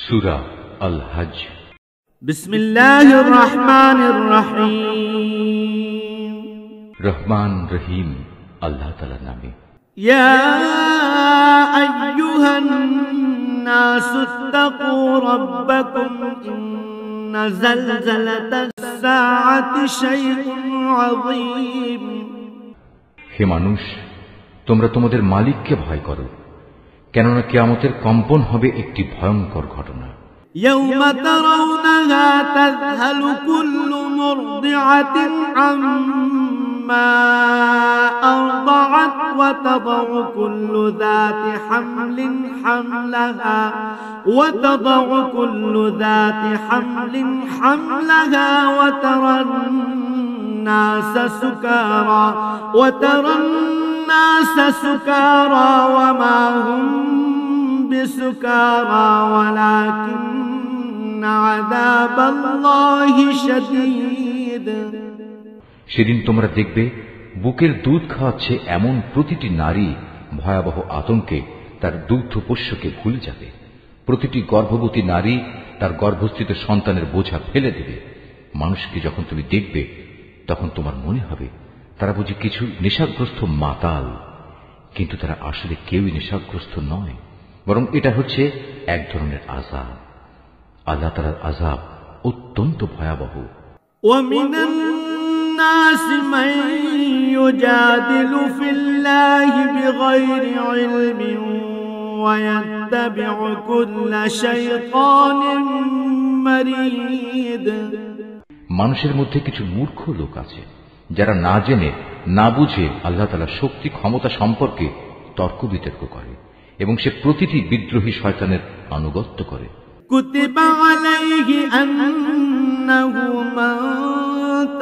সূরা আল হজ। বিসমিল্লাহির রহমানির রহিম। রহমান রহিম আল্লাহ তাআলার নামে। ইয়া আইয়ুহান নাসু ইত্তাকু রাব্বাকুম ইন্না যালজালাতাস সাআতি শাইউন আযীম। হে মানুষ, তোমরা তোমাদের মালিককে ভয় করো, কেননা কিয়ামতের কম্পন হবে একটি ভয়ঙ্কর ঘটনা। ইয়াওমা তারাউনাহা তাযহালু কুল্লু মুরদিআতিন আম্মা আরদাআত ওয়া তাদাউ কুল্লু যাতি হামলিন হামলাহা ওয়া তাদাউ কুল্লু যাতি হামলিন হামলাহা ওয়া তারান নাসা সুকারা ওয়া তারান নাসা সুকারা ওয়া মা হুম বিসুকারা ওয়ালাকিন্না আযাবাল্লাহি শাদীদ। সেদিন তোমরা দেখবে বুকের দুধ খাওয়াচ্ছে এমন প্রতিটি নারী ভয়াবহ আতঙ্কে তার দুগ্ধপোষ্যকে ভুলে যাবে। প্রতিটি গর্ভবতী নারী তার গর্ভস্থিত সন্তানের বোঝা ফেলে দেবে। মানুষকে যখন তুমি দেখবে তখন তোমার মনে হবে তারা বুঝি কিছু নেশাগ্রস্ত মাতাল, কিন্তু তারা আসলে কেউই নেশাগ্রস্ত নয়, বরং এটা হচ্ছে এক ধরনের আযাব। আল্লাহ তাআলার আযাব অত্যন্ত ভয়াবহ। ওয়ামিনান নাসি মান ইউজাদিলু ফিল্লাহি বিগাইরি ইলমিন ওয়া ইয়াত্তাবিউ কুল্লা শাইতানিন মারিদ। মানুষের মধ্যে কিছু মূর্খ লোক আছে যারা না জেনে না বুঝে আল্লাহ তাআলার শক্তি ক্ষমতা সম্পর্কে তর্ক বিতর্ক করে এবং সে প্রতিটি বিদ্রোহী শয়তানের আনুগত্য করে। কুতিবা আলাইহি আন্নাহু মান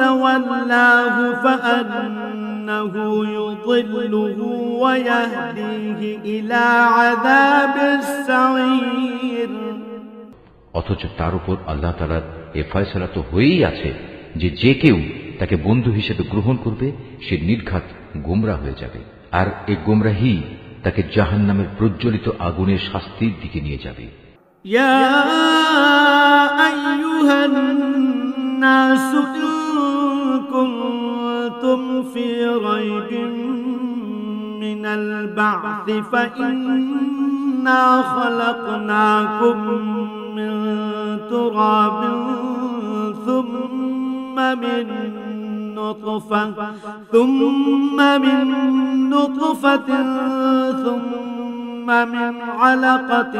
তাওয়াল্লাহু ফাআন্নাহু ইউদিল্লুহু ওয়া ইয়াহদিহি ইলা আযাবিস সাঈর। অথচ তার উপর আল্লাহ তাআলার এ ফয়সালা তো হয়েই আছে যে যে কেউ তাকে বন্ধু হিসেবে গ্রহণ করবে সে নির্ঘাত গোমরাহ হয়ে যাবে, আর এই গোমরাহি তাকে জাহান্নামের প্রজ্বলিত আগুনের শাস্তির দিকে নিয়ে যাবে। ইয়া আইয়ুহান নাসু ইন কুনতুম ফি রাইবিন মিনাল বা'থি ফাইন্না খালাকনাকুম মিন তুরাবিন থুম্মা মিন نطفة ثم من علقة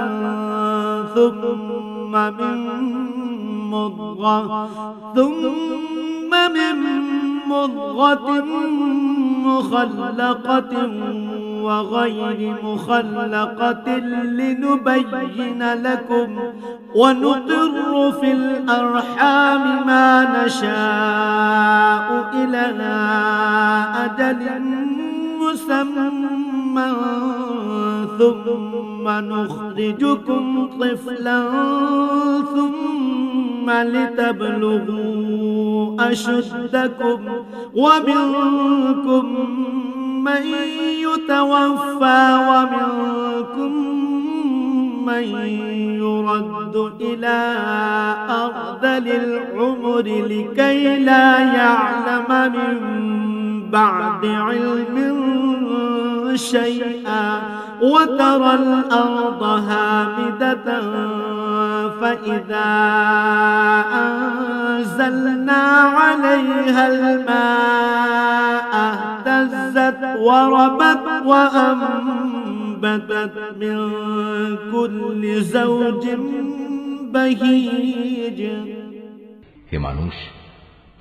ثم من مضغة مخلقة وغير مخلقة لنبين لكم ونقر في الأرحام ما نشاء إلى أجل مسمى ثم نخرجكم طفلا ثم لتبلغوا أشدكم ومنكم من يتوفى ومنكم من يرد إلى أرذل العمر لكي لا يعلم من بعد علم شيئا وترى الأرض هامدة فإذا أنزلنا عليها الماء اهتزت وربت وأنبتت من كل زوج بهيج। হে মানুষ,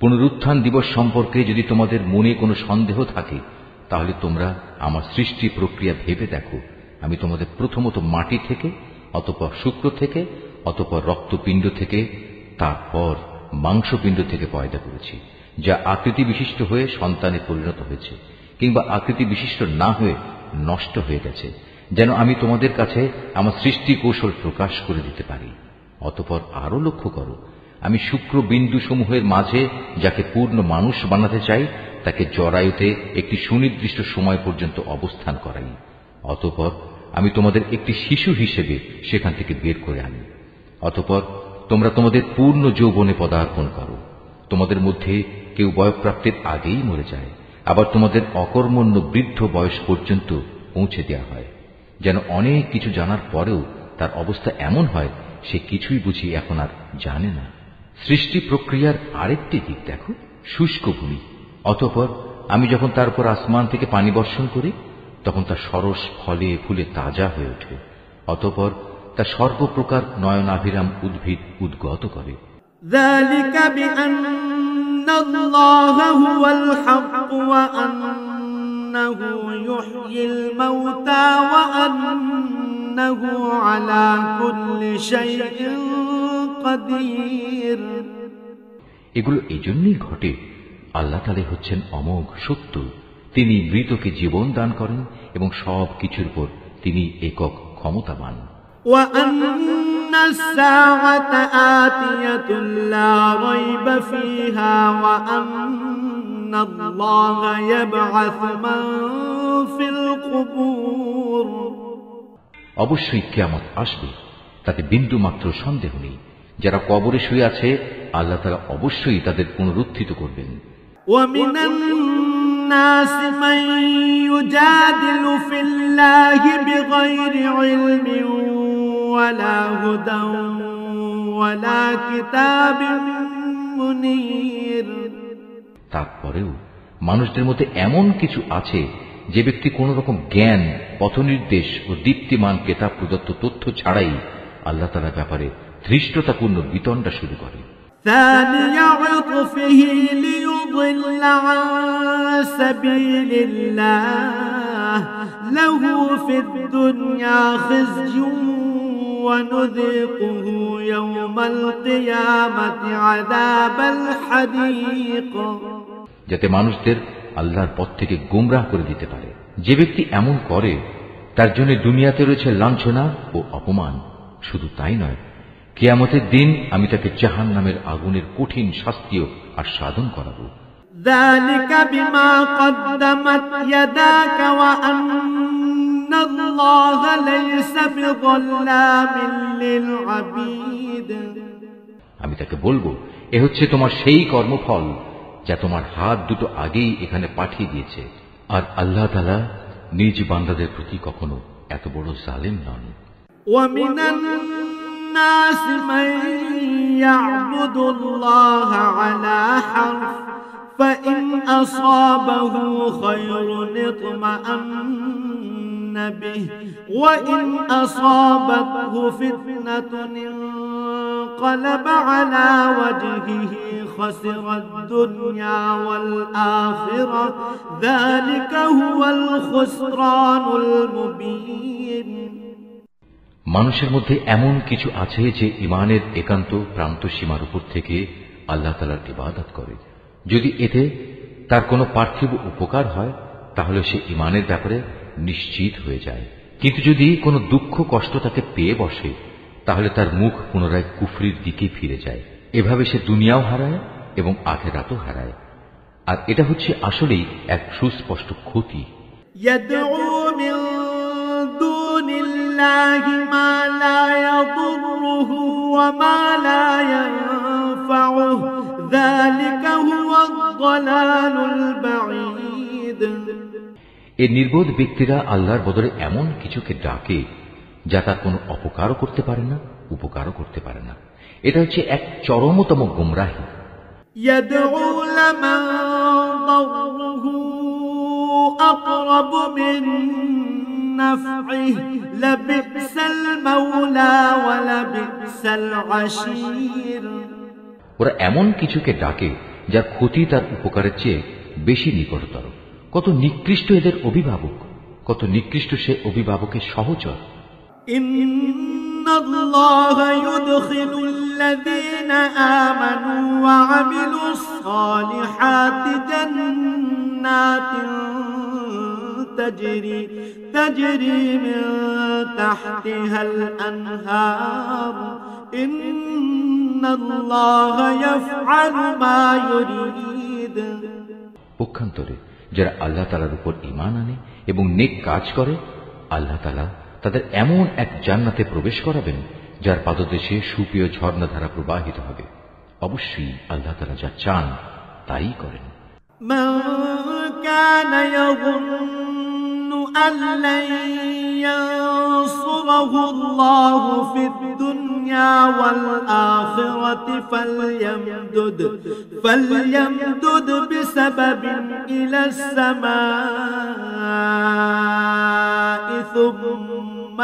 পুনরুত্থান দিবস সম্পর্কে যদি তোমাদের মনে কোনো সন্দেহ থাকে তাহলে তোমরা আমার সৃষ্টি প্রক্রিয়া ভেবে দেখো। আমি তোমাদের প্রথমত মাটি থেকে, অতঃপর শুক্র থেকে, অতঃপর রক্তপিণ্ড থেকে, তারপর মাংসপিণ্ড থেকে পয়দা করেছি, যা আকৃতি বিশিষ্ট হয়ে সন্তানে পরিণত হয়েছে কিংবা আকৃতি বিশিষ্ট না হয়ে নষ্ট হয়ে গেছে, যেন আমি তোমাদের কাছে আমার সৃষ্টি কৌশল প্রকাশ করে দিতে পারি। অতঃপর আরো লক্ষ্য করো, আমি শুক্র বিন্দু সমূহের মাঝে যাকে পূর্ণ মানুষ বানাতে চাই তাকে জরায়ুতে একটি সুনির্দিষ্ট সময় পর্যন্ত অবস্থান করাই। অতঃপর আমি তোমাদের একটি শিশু হিসেবে সেখান থেকে বের করে আনি। অতঃপর তোমরা তোমাদের পূর্ণ যৌবনে পদার্পণ করো। তোমাদের মধ্যে কেউ বয়ঃপ্রাপ্তির আগেই মরে যায়, আবার তোমাদের অকর্মণ্য বৃদ্ধ বয়স পর্যন্ত পৌঁছে দেওয়া হয়, যেন অনেক কিছু জানার পরেও তার অবস্থা এমন হয় সে কিছুই বুঝি এখন আর জানে না। সৃষ্টি প্রক্রিয়ার আরেকটি দিক দেখো, শুষ্ক ভূমি। অতঃপর আমি যখন তার উপর আসমান থেকে পানি বর্ষণ করি, তখন তা সরস ফলে ফুলে তাজা হয়ে ওঠে। অতঃপর তা সর্বপ্রকার নয়নাভিরাম উদ্ভিদ উদ্গত করে। ذلك بأن الله هو الحق وأنه يحيي الموتى وأنه على كل شيء قدير। এগুলো এজন্যই ঘটে, আল্লাহ তাআলা হচ্ছেন অমোঘ সত্য। তিনি মৃতকে জীবন দান করেন এবং সব কিছুর উপর তিনি একক ক্ষমতাবান। وأن الساعة آتية لا ريب فيها وأن الله يبعث من في القبور। অবশ্যই কিয়ামত আসবে, তাতে বিন্দু মাত্র সন্দেহ নেই। যারা কবরে শুয়ে আছে, আল্লাহ তাআলা অবশ্যই তাদের পুনরুত্থিত করবেন। ومن الناس من يجادل في الله بغير علم ولا هدى ولا كتاب منير। তারপরেও মানুষদের মধ্যে এমন কিছু আছে যে ব্যক্তি কোন রকম জ্ঞান, পথনির্দেশ ও দীপ্তিমান কেতাব প্রদত্ত তথ্য ছাড়াই আল্লাহ তাআলার ব্যাপারে ধৃষ্টতাপূর্ণ বিতণ্ডা শুরু করে। ثاني عطفه ليضل عن سبيل الله له في الدنيا خزي ونذيقه يوم القيامة عذاب الحريق। যাতে মানুষদের আল্লাহর পথ থেকে গোমরাহ করে দিতে পারে। যে ব্যক্তি এমন করে তার জন্য দুনিয়াতে রয়েছে লাঞ্ছনা ও অপমান। শুধু তাই নয়, কিয়ামতের দিন আমি তাকে জাহান্নামের আগুনের কঠিন শাস্তিও আস্বাদন করাবো। ذلك بما قدمت يداك وأن الله ليس بظلام للعبيد। আমি তাকে বলবো, এ হচ্ছে তোমার সেই কর্মফল যা তোমার হাত দুটো আগেই এখানে পাঠিয়ে দিয়েছে, আর আল্লাহ তাআলা নিজ বান্দাদের প্রতি কখনো এত বড় জালিম নন। ومن الناس من يعبد الله على حرف فإن أصابه خير اطمأن به وإن أصابته فتنة انقلب على وجهه خسر الدنيا والآخرة ذلك هو الخسران المبين। মানুষের মধ্যে এমন কিছু আছে যে ইমানের একান্ত প্রান্ত সীমার উপর থেকে আল্লাহ তাআলার ইবাদত করে। যদি এতে তার কোনো পার্থিব উপকার হয় তাহলে সে ইমানের ব্যাপারে নিশ্চিত হয়ে যায়, কিন্তু যদি কোনো দুঃখ কষ্ট তাকে পেয়ে বসে তাহলে তার মুখ পুনরায় কুফরির দিকে ফিরে যায়। এভাবে সে দুনিয়াও হারায় এবং আখিরাতও হারায়, আর এটা হচ্ছে আসলেই এক সুস্পষ্ট ক্ষতি। يدعو من دون الله ما لا يضره وما لا ينفعه ذلك هو الضلال البعيد। এই নির্বোধ ব্যক্তিরা আল্লাহর বদলে এমন কিছুকে ডাকে যা তার কোনো অপকারও করতে পারে না, উপকারও করতে পারে না। এটা হচ্ছে এক চরমতম গোমরাহি। يدعو لمن ضره أقرب من نفعه لبئس المولى ولبئس العشير। ওরা এমন কিছুকে ডাকে যার ক্ষতি তার উপকারের চেয়ে বেশি নিকটতর। কত নিকৃষ্ট এদের অভিভাবক, কত নিকৃষ্ট সে অভিভাবকের সহচর। إن الله يدخل الذين آمنوا وعملوا الصالحات جنات تجري من تحتها الأنهار إن الله يفعل ما يريد। পক্ষান্তরে যারা আল্লাহ তাআলার উপর ঈমান আনে এবং নেক কাজ করে, আল্লাহ তাআলা তাদের এমন এক জান্নাতে প্রবেশ করাবেন যার পাদদেশে সুপ্রিয় ঝর্ণাধারা প্রবাহিত হবে। অবশ্যই আল্লাহ তাআলা যা চান তাই করেন। من كان يظن أن لن ينصره الله في الدنيا والآخرة فليمدد بسبب إلى السماء ثم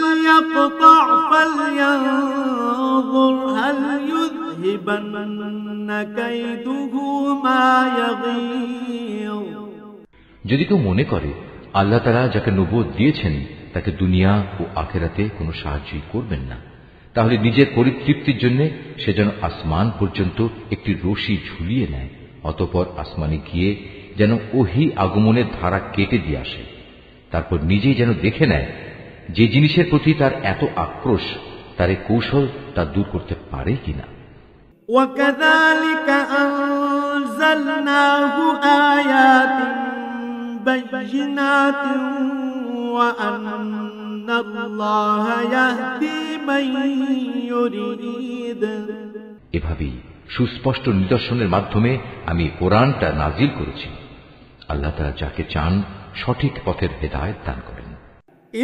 ليقطع فلينظر هل يذهبن كيده ما يغيظ। যদি কেউ মনে করে আল্লাহ তাআলা যাকে নবুয়ত দিয়েছেন তাকে দুনিয়া ও আখিরাতে কোনো সাহায্যই করবেন না, তাহলে নিজের পরিতৃপ্তির জন্য সে যেন আসমান পর্যন্ত একটি রশি ঝুলিয়ে নেয়, অতঃপর আসমানে গিয়ে যেন ওহী আগমনের ধারা কেটে দিয়ে আসে, তারপর নিজেই যেন দেখে নেয় যে জিনিসের প্রতি তার এত আক্রোশ তার এই কৌশল তা দূর করতে পারে কিনা। وكذلك أنزلناه آيات بينات وأن الله يهدي من يريد। এভাবেই সুস্পষ্ট নিদর্শনের মাধ্যমে আমি কোরআনটা নাজিল করেছি। আল্লাহ তাআলা যাকে চান সঠিক পথের হেদায়েত দান করেন।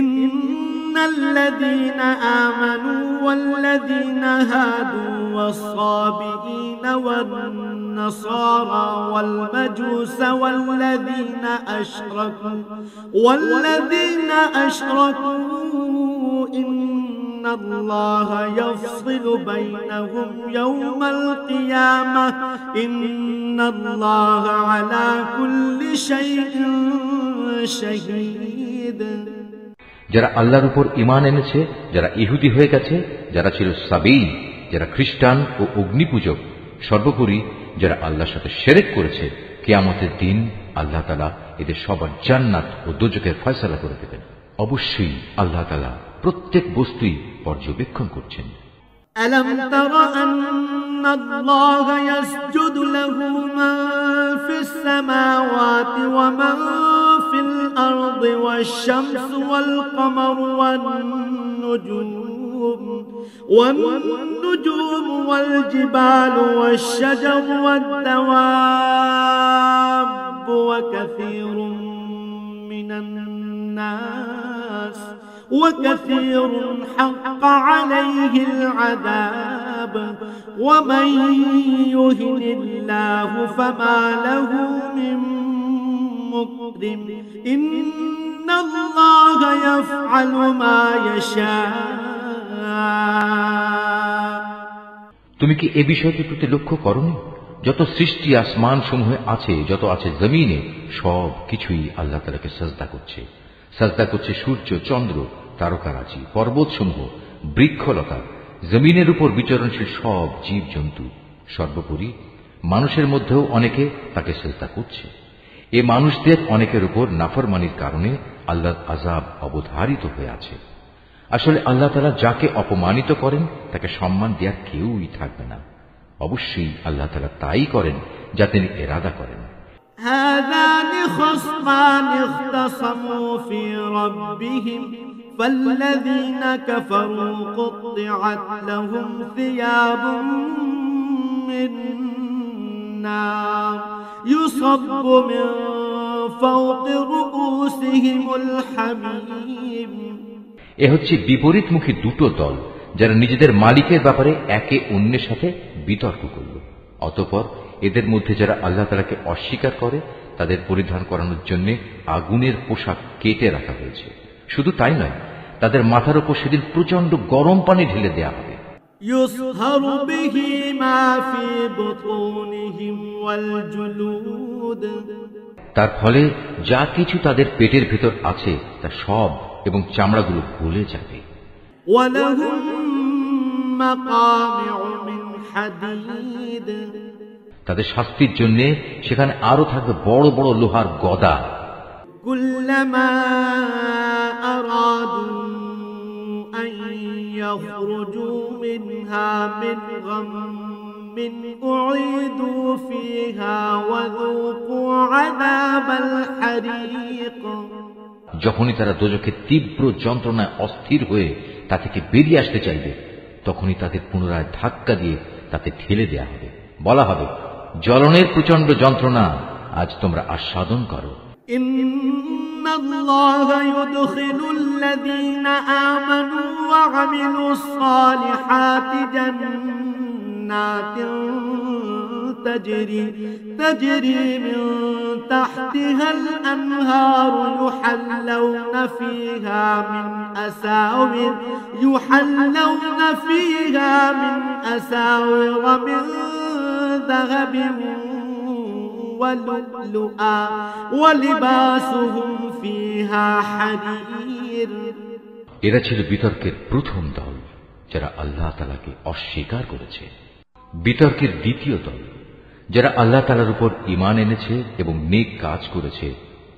إن الذين آمنوا والذين هادوا والصابئين والنصارى والمجوس والذين أشركوا إن الله يفصل بينهم يوم القيامة إن الله على كل شيء شهيد। যারা আল্লাহর উপর ঈমান এনেছে, যারা ইহুদি হয়ে গেছে, যারা ছিল সাবঈন, যারা খ্রিস্টান ও অগ্নিপূজক, সর্বোপরি যারা আল্লাহর সাথে শিরক করেছে, কিয়ামতের দিন আল্লাহ তাআলা এদের সবার জান্নাত ও দোজখের ফয়সালা করে দেবেন। অবশ্যই আল্লাহ তাআলা প্রত্যেক বস্তুই পর্যবেক্ষণ করছেন। ألم تر أن الله يسجد له من في السماوات ومن في الأرض والشمس والقمر والنجوم والجبال والشجر والدواب وكثير حق عليه العذاب ومن يهن الله فما له من مكرم إن الله يفعل ما يشاء। তুমি কি এ বিষয়টির প্রতি লক্ষ্য করনি? যত সৃষ্টি আসমান সমূহে আছে, যত আছে জমিনে, সব কিছুই আল্লাহ তাআলাকে সাজদা করছে। সাজদা করছে সূর্য, চন্দ্র, তারকারাজি, পর্বতসমূহ, বৃক্ষলতা, জমিনের উপর বিচরণশীল সব জীব জন্তু, সর্বোপরি মানুষের মধ্যেও অনেকে তাকে সাজদা করছে। এ মানুষদের অনেকের উপর নাফরমানির কারণে আল্লাহর আযাব অবধারিত হয়ে আছে। আসলে আল্লাহ তাআলা যাকে অপমানিত করেন তাকে সম্মান দেওয়ার কেউই থাকবে না। অবশ্যই আল্লাহ তাআলা তাই করেন যা তিনি ইরাদা করেন। هذان خصمان اختصموا في ربهم فالذين كفروا قطعت لهم ثياب من نار يصب من فوق رؤوسهم الحميم। এ হচ্ছে বিপরীতমুখী দুটো দল যারা নিজেদের মালিকের ব্যাপারে একে অন্যের সাথে বিতর্ক করল। অতঃপর এদের মধ্যে যারা আল্লাহ তাআলাকে অস্বীকার করে তাদের পরিধান করানোর জন্য আগুনের পোশাক কেটে রাখা হয়েছে। শুধু তাই নয়, তাদের মাথার উপর সেদিন প্রচন্ড গরম পানি ঢেলে দেয়া হবে। يصهر به ما في بطونهم والجلود। তার ফলে যা কিছু তাদের পেটের ভেতর আছে তা সব এবং চামড়াগুলো গলে যাবে। ولهم مقامع من حديد। তাদের শাস্তির জন্য সেখানে আরো থাকবে বড় বড় লোহার গদা। كلما أرادوا أن يخرجوا منها من غم أعيدوا فيها وذوقوا عذاب الحريق। যখনই তারা দোজখের তীব্র যন্ত্রণায় অস্থির হয়ে তা থেকে বেরিয়ে আসতে চাইবে, তখনই তাদের পুনরায় ধাক্কা দিয়ে তাতে ঠেলে দেয়া হবে। বলা হবে, জ্বলনের প্রচন্ড যন্ত্রণা আজ তোমরা আস্বাদন করো। ইন্নাল্লাহা ইউদখিলুল্লাযীনা আমানু ওয়া আমিলুস সালিহাতি জান্নাতিন تجري من تحتها الأنهار يحلون فيها من أساور من ذهب ولؤلؤا ولباسهم فيها حرير। এরা ছিল বিতর্কের প্রথম দল, যারা আল্লাহ তাআলাকে অস্বীকার করেছে। বিতর্কের দ্বিতীয় দল, যারা আল্লাহ তাআলার উপর ঈমান এনেছে এবং নেক কাজ করেছে।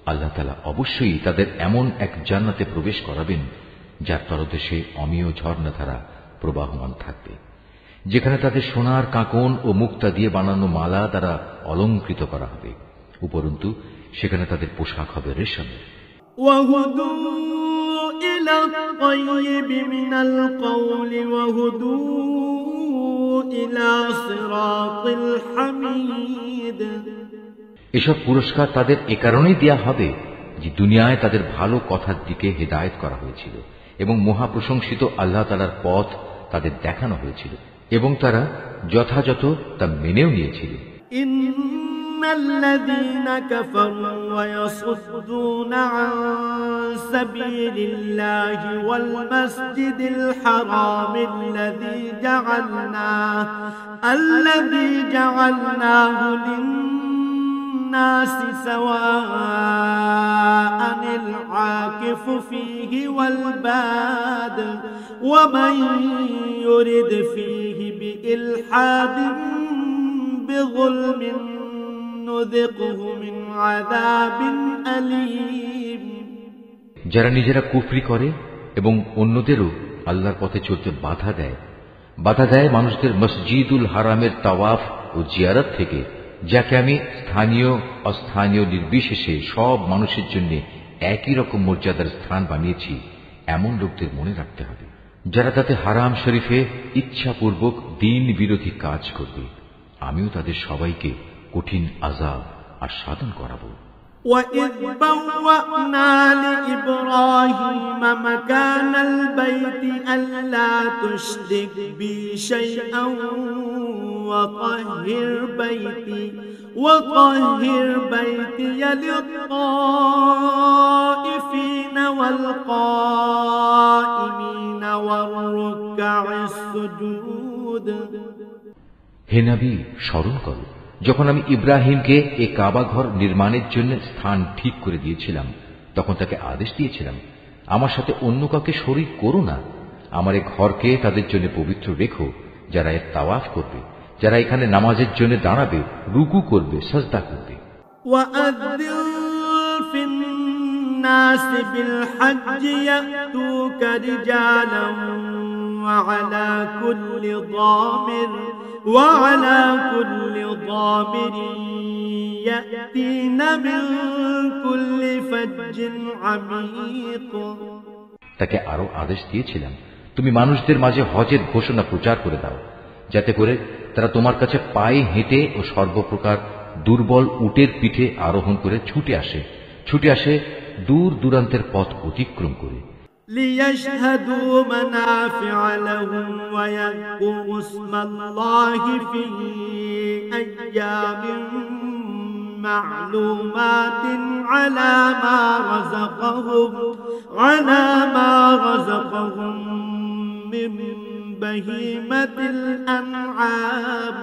আল্লাহ তাআলা অবশ্যই তাদের এমন এক জান্নাতে প্রবেশ করাবেন যার তলদেশে অমেয় ঝর্ণাধারা প্রবাহমান থাকবে, যেখানে তাদের সোনার কাঁকন ও মুক্তা দিয়ে বানানো মালা দ্বারা অলঙ্কৃত করা হবে। উপরন্তু সেখানে তাদের পোশাক হবে রেশমের। এসব পুরস্কার তাদের এ কারণেই দেয়া হবে যে দুনিয়ায় তাদের ভালো কথার দিকে হেদায়েত করা হয়েছিল এবং মহাপ্রশংসিত আল্লাহ তাআলার পথ তাদের দেখানো হয়েছিল এবং তারা যথাযথ তা মেনেও নিয়েছিল। ইন্নাল্লাযীনা কাফারু ওয়া ইয়াসুদ্দুনা আন সাবিলিল্লাহি ওয়াল মাসজিদিল হারামিল্লাযী জাআলনাহু লিন-নাসি সাওয়াআনিল আকিফু ফীহি ওয়াল বাদ ওয়া মান ইউরিদ ফীহি বিইলহাদিন বিযুলমিন নুযিকহু মিন আযাবিন আলীম। যারা নিজেরা কুফরি করে এবং অন্যদেরও আল্লাহর পথে চলতে বাধা দেয় মানুষদের মসজিদুল হারামের তাওয়াফ ও জিয়ারত থেকে, যাকে আমি স্থানীয় অস্থানীয় নির্বিশেষে সব মানুষের জন্য একই রকম মর্যাদার স্থান বানিয়েছি, এমন লোকদের মনে রাখতে হবে যারা তাতে হারাম শরীফে ইচ্ছাপূর্বক দ্বীন বিরোধী কাজ করবে। আমিও তাদের সবাইকে কঠিন আযাব আস্বাদন করাবো। وَإِذْ بَوَّأْنَا لِإِبْرَاهِيمَ مَكَانَ الْبَيْتِ أَلَّا تُشْرِكْ بِي شَيْئًا وَطَهِّرْ بَيْتِيَ لِلطَّائِفِينَ وَالْقَائِمِينَ وَالرُّكَّعِ السُّجُودِ। হে নবী, স্মরণ করো যখন আমি ইব্রাহিমকে এ কাবা ঘর নির্মাণের জন্য স্থান ঠিক করে দিয়েছিলাম, তখন তাকে আদেশ দিয়েছিলাম, আমার সাথে অন্য কাউকে শরীক করো না। আমার এই ঘরকে তাদের জন্য পবিত্র রেখো, যারা এর তাওয়াফ করবে, যারা এখানে নামাজের জন্য দাঁড়াবে, রুকু করবে, সাজদা করবে। الناس بالحج يأتوك رجالا وعلى كل ضامر يأتين من كل فج عميق। তাকে আরো আদেশ দিয়েছিলাম, তুমি মানুষদের মাঝে হজের ঘোষণা প্রচার করে দাও, যাতে করে তারা তোমার কাছে পায়ে হেঁটে ও সর্বপ্রকার দুর্বল উটের পিঠে আরোহণ করে ছুটে আসে দূর দূরান্তের পথ অতিক্রম করে। ليشهدوا منافع لهم ويذكروا اسم الله في أيام معلومات على ما رزقهم من بهيمة الأنعام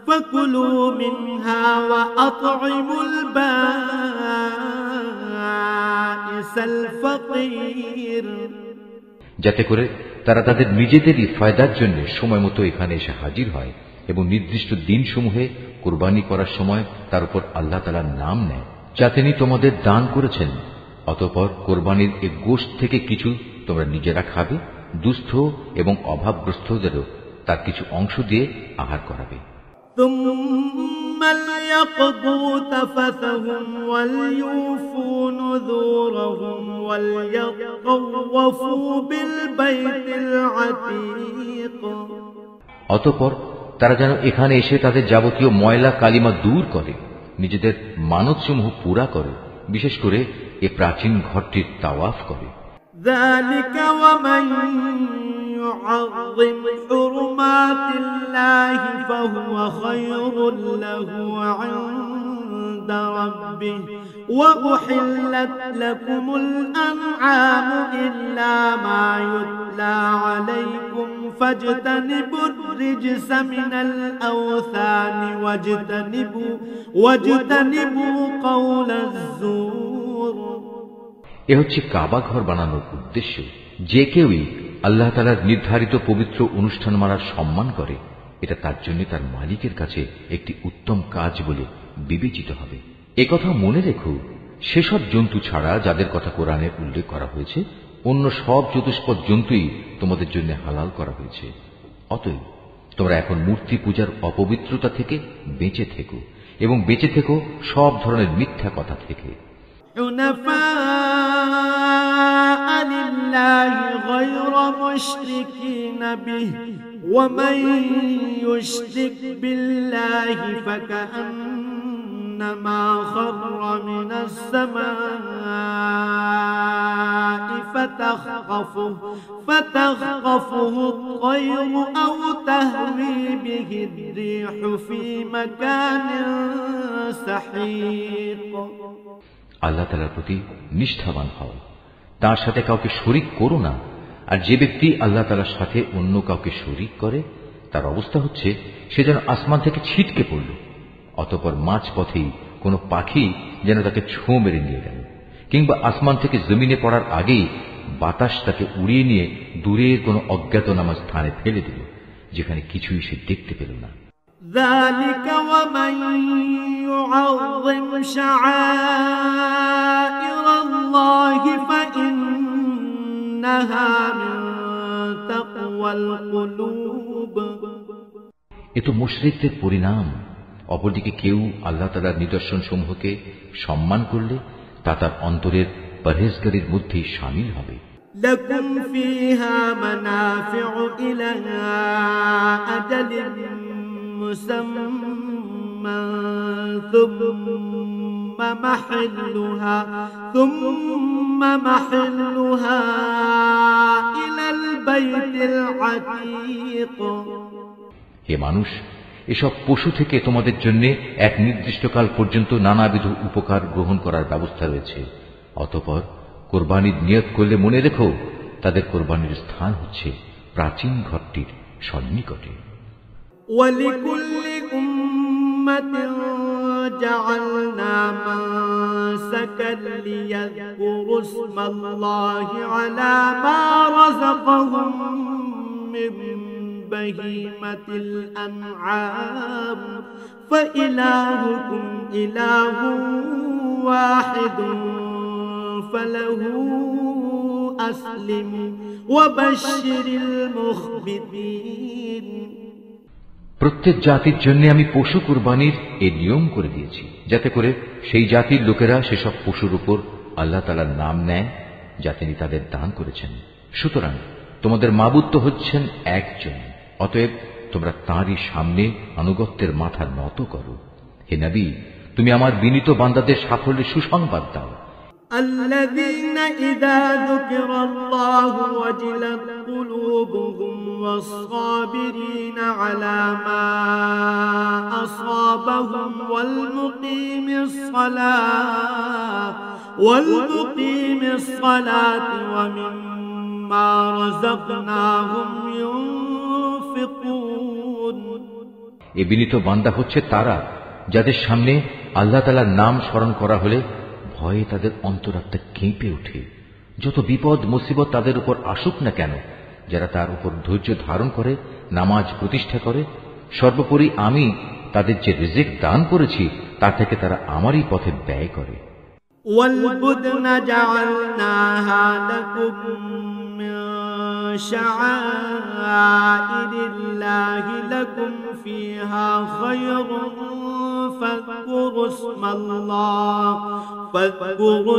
فكلوا منها وأطعموا البائس الفقير। যাতে করে তারা তাদের নিজেদেরই ফায়দার জন্য সময় মতো এখানে এসে হাজির হয় এবং নির্দিষ্ট দিনসমূহে কুরবানি করার সময় তার উপর আল্লাহ তাআলার নাম নেয়, যা তিনি তোমাদের দান করেছেন। অতঃপর কোরবানির এই গোশত থেকে কিছু তোমরা নিজেরা খাবে, দুস্থ এবং অভাবগ্রস্তদেরও তার কিছু অংশ দিয়ে আহার করাবে। ثم ليقضوا تفثهم وليوفوا نذورهم وليطوفوا بالبيت العتيق অতঃপর তারা যেন এখানে এসে তাদের যাবতীয় ময়লা কালিমা দূর করে, নিজেদের মানতসমূহ পুরা করে, বিশেষ করে এ প্রাচীন ঘরটির তাওয়াফ করে। ذلك ومن يعظم حرمات الله فهو خير له عند ربه وأحلت لكم الأنعام إلا ما يتلى عليكم فاجتنبوا الرجس من الأوثان واجتنبوا قول الزور। এ হচ্ছে কাবা ঘর বানানোর উদ্দেশ্য। যে কেউই আল্লাহ তাআলার নির্ধারিত পবিত্র অনুষ্ঠান মানার সম্মান করে, এটা তার জন্য তার মালিকের কাছে একটি উত্তম কাজ বলে বিবেচিত হবে। একথা মনে রেখো, সেসব জন্তু ছাড়া যাদের কথা কোরআনে উল্লেখ করা হয়েছে, অন্য সব চতুষ্পদ জন্তুই তোমাদের জন্য হালাল করা হয়েছে। অতএব তোমরা এখন মূর্তি পূজার অপবিত্রতা থেকে বেঁচে থেকো এবং বেঁচে থেকো সব ধরনের মিথ্যা কথা থেকে। حنفاء لله غير مشركين به ومن يشرك بالله فكأنما خر من السماء فتخطفه الطير أو تهوي به الريح في مكان سحيق। আল্লাহ তাআলার প্রতি নিষ্ঠাবান হও, তার সাথে কাউকে শরীক করো না। আর যে ব্যক্তি আল্লাহ তাআলার সাথে অন্য কাউকে শরীক করে, তার অবস্থা হচ্ছে সে যেন আসমান থেকে ছিটকে পড়ল, অতঃপর মাঝ পথেই কোনো পাখি যেন তাকে ছোঁ মেরে নিয়ে গেল, কিংবা আসমান থেকে জমিনে পড়ার আগেই বাতাস তাকে উড়িয়ে নিয়ে দূরের কোনো অজ্ঞাতনামা স্থানে ফেলে দিল, যেখানে কিছুই সে দেখতে পেল না। ذلك ومن يعظم شعائر الله فإنها من تقوى القلوب। এ তো মুশরিকদের পরিণাম। অপরদিকে কেউ আল্লাহ তাআলার নিদর্শন সমূহকে সম্মান করলে তা তার অন্তরের পরহেজগারির মধ্যেই শামিল হবে। لكم فيها منافع إلى أجل مسمى ثم محلها إلى البيت العتيق। হে মানুষ, এসব পশু থেকে তোমাদের জন্য এক নির্দিষ্টকাল পর্যন্ত নানাবিধ উপকার গ্রহণ করার ব্যবস্থা রয়েছে। অতঃপর কোরবানির নিয়ত করলে মনে রেখো, তাদের কোরবানির স্থান হচ্ছে প্রাচীন ঘরটির সন্নিকটে। ولكل أمة جعلنا منسكا ليذكروا اسم الله على ما رزقهم من بهيمة الأنعام فإلهكم إله واحد فله أسلموا وبشر المخبتين। প্রত্যেক জাতির জন্য আমি পশু কুরবানির এই নিয়ম করে দিয়েছি, যাতে করে সেই জাতির লোকেরা সেসব পশুর উপর আল্লাহ তাআলার নাম নেয় যা তিনি তাদের দান করেছেন। সুতরাং তোমাদের মাবুদ তো হচ্ছেন একজন, অতএব তোমরা তাঁরই সামনে আনুগত্যের মাথা নত করো। হে নবী, তুমি আমার বিনীত বান্দাদের সাফল্যের সুসংবাদ দাও। الذين إذا ذكر الله وجلت قلوبهم والصابرين على ما أصابهم والمقيم الصلاة ومما رزقناهم ينفقون। এ বিনীত বান্দা হচ্ছে তারা যাদের সামনে আল্লাহ তাআলার নাম স্মরণ করা হলে ভয়ে তাদের অন্তরাত্মা কেঁপে ওঠে। যত বিপদ মুসিবত তাদের উপর আসুক না কেন, যারা তার উপর ধৈর্য ধারণ করে, নামাজ প্রতিষ্ঠা করে, সর্বোপরি আমি তাদের যে রিজিক দান করেছি তা থেকে তারা আমারই পথে ব্যয় করে। والبدن جعلناها لكم من شعائر الله لكم فيها خير فاذكروا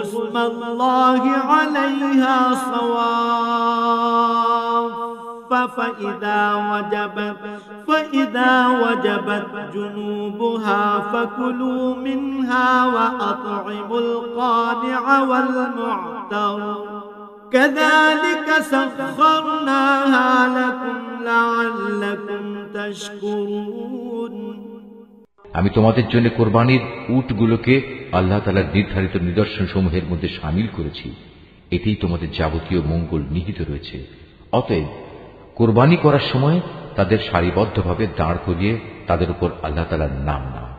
اسم الله عليها صواف فإذا وجبت جنوبها فكلوا منها وأطعموا القانع والمعتر كذلك سخرناها لكم لعلكم تشكرون আমি তোমাদের জন্য কোরবানির উটগুলোকে আল্লাহ তাআলার নির্ধারিত নিদর্শন সমূহের মধ্যে শামিল করেছি। এতেই তোমাদের যাবতীয় মঙ্গল নিহিত রয়েছে। অতএব কোরবানি করার সময় তাদের সারিবদ্ধভাবে দাঁড় করিয়ে তাদের উপর আল্লাহ তাআলার নাম নাও।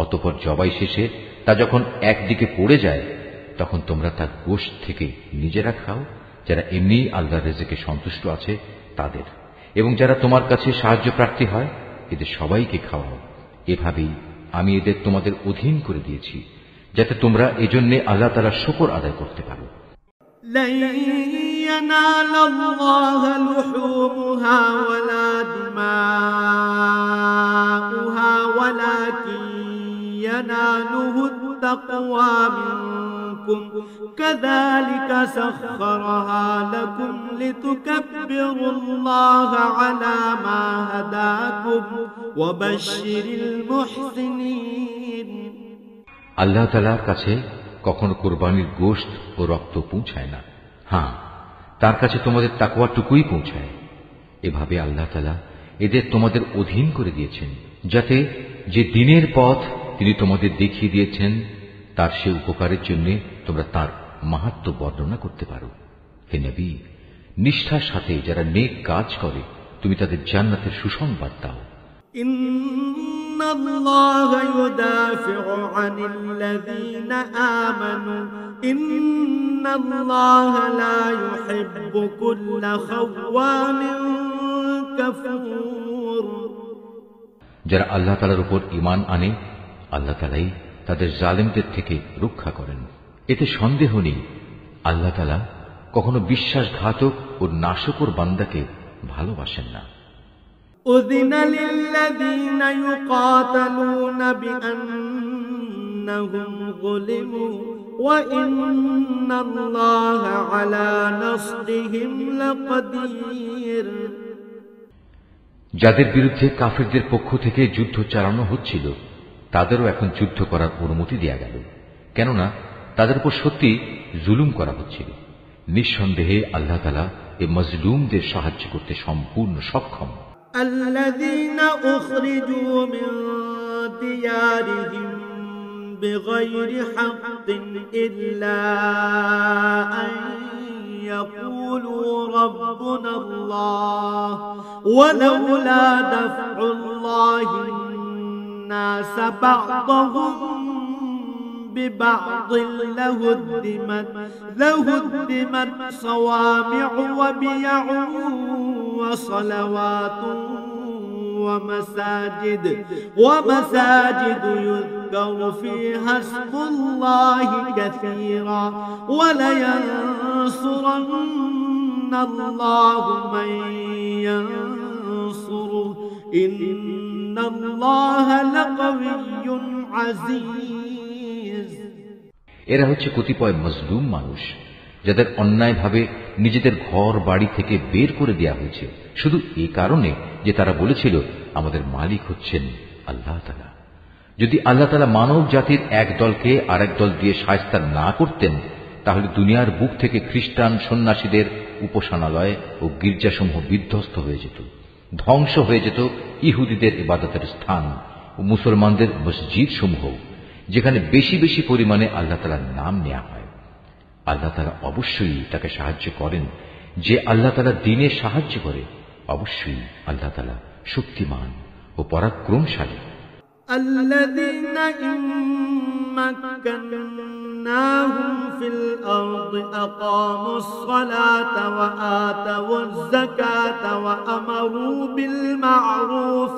অতঃপর জবাই শেষে তা যখন একদিকে পড়ে যায় তখন তোমরা তার গোশত থেকে নিজেরা খাও, যারা এমনি আল্লাহর রিজিকে সন্তুষ্ট আছে তাদের, এবং যারা তোমার কাছে সাহায্য প্রার্থী হয় এদের সবাইকে খাওয়াও। এভাবেই আমি এদের তোমাদের অধীন করে দিয়েছি, যাতে তোমরা এজন্য আল্লাহ তাআলার শুকর আদায় করতে পারো। لن ينال الله لحومها ولا دماؤها ولكن يناله التقوى منكم كذلك سخرها لكم لتكبروا الله على ما هداكم وبشر المحسنين আল্লাহ তাআলার কাছে কখনো কোরবানির গোশত ও রক্ত পৌঁছায় না, হ্যাঁ তার কাছে তোমাদের তাকওয়াটুকুই পৌঁছায়। এভাবে আল্লাহ তাআলা এদের তোমাদের অধীন করে দিয়েছেন, যাতে যে দিনের পথ তিনি তোমাদের দেখিয়ে দিয়েছেন তার সে উপকারের জন্য তোমরা তার মাহাত্ম্য বর্ণনা করতে পারো। হে নবী, নিষ্ঠার সাথে যারা নেক কাজ করে তুমি তাদের জান্নাতের সুসংবাদ দাও। إن الله يدافع عن الذين آمنوا إن الله لا يحب كل خوان كفور যারা আল্লাহ তাআলার উপর ঈমান আনে আল্লাহ তাআলাই তাদের জালেমদের থেকে রক্ষা করেন। এতে সন্দেহ নেই আল্লাহ তাআলা কখনো বিশ্বাসঘাতক ও নাশকর বান্দাকে ভালোবাসেন না। أذن للذين يقاتلون بأنهم ظلموا وإن الله على نصرهم لقدير যাদের বিরুদ্ধে কাফিরদের পক্ষ থেকে যুদ্ধ চালানো হচ্ছিল তাদেরও এখন যুদ্ধ করার অনুমতি দেয়া গেল, কেননা তাদের উপর সত্যি জুলুম করা হচ্ছিল। নিঃসন্দেহে আল্লাহ তাআলা এই মজলুমদের সাহায্য করতে সম্পূর্ণ সক্ষম। الذين أخرجوا من ديارهم بغير حق إلا أن يقولوا ربنا الله ولولا دفع الله الناس بعضهم ببعض لهدمت صوامع وبيع وصلوات ومساجد يذكر فيها اسم الله كثيرا ولينصرن الله من ينصره إن الله لقوي عزيز এরা হচ্ছে কতিপয় মজলুম মানুষ, যাদের অন্যায়ভাবে নিজেদের ঘর বাড়ি থেকে বের করে দেয়া হয়েছে শুধু এই কারণে যে তারা বলেছিল আমাদের মালিক হচ্ছেন আল্লাহ তাআলা। যদি আল্লাহ তাআলা মানব জাতির এক দলকে আরেক দল দিয়ে শায়েস্তা না করতেন তাহলে দুনিয়ার বুক থেকে খ্রিস্টান সন্ন্যাসীদের উপাসনালয় ও গির্জাসমূহ বিধ্বস্ত হয়ে যেত, ধ্বংস হয়ে যেত ইহুদিদের ইবাদতের স্থান ও মুসলমানদের মসজিদ সমূহ, যেখানে বেশি বেশি পরিমাণে আল্লাহ তাআলার নাম নেওয়া হয়। আল্লাহ তাআলা অবশ্যই তাকে সাহায্য করেন, যে আল্লাহ তাআলার দ্বীনে সাহায্য করে অবশ্যই আল্লাহ তাআলা শক্তিমান ও পরাক্রমশালী। الذين إن مكناهم في الأرض أقاموا الصلاة وآتوا الزكاة وأمروا بالمعروف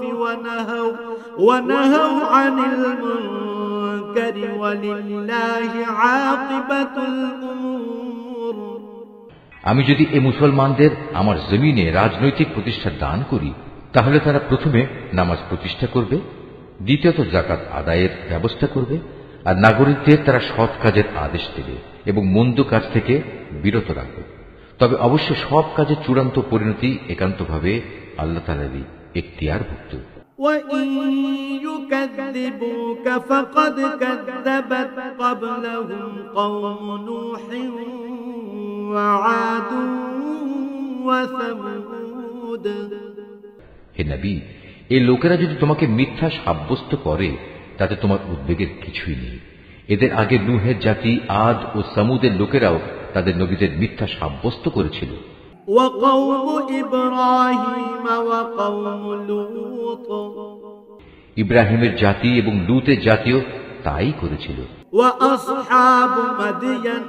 ونهوا عن المنكر ولله عاقبة الأمور আমি যদি এ মুসলমানদের আমার জমিনে রাজনৈতিক প্রতিষ্ঠা দান করি, তাহলে তারা প্রথমে নামাজ প্রতিষ্ঠা করবে, দ্বিতীয়ত যাকাত আদায়ের ব্যবস্থা করবে, আর নাগরিকদের তারা সৎ কাজের আদেশ দেবে এবং মন্দ কাজ থেকে বিরত রাখবে। তবে অবশ্য সব কাজের চূড়ান্ত পরিণতি একান্তভাবে আল্লাহ তাআলারই এখতিয়ারভুক্ত। وَإِن يُكَذِّبُوكَ فَقَدْ كَذَّبَتْ قَبْلَهُمْ قَوْمُ نُوحٍ وَعَادٌ وَثَمُودُ। হে নবী, এই লোকেরা যদি তোমাকে মিথ্যা সাব্যস্ত করে তাতে তোমার উদ্বেগের কিছুই নেই। এদের আগে নূহের জাতি আদ ও সামুদের লোকেরাও তাদের নবীদের মিথ্যা সাব্যস্ত করেছিল। وَقَوْمُ إِبْرَاهِيمَ وَقَوْمُ لُوطٍ। ইব্রাহিমের জাতি এবং লূতের জাতিও তাই করেছিল। وَأَصْحَابُ مَدْيَنَ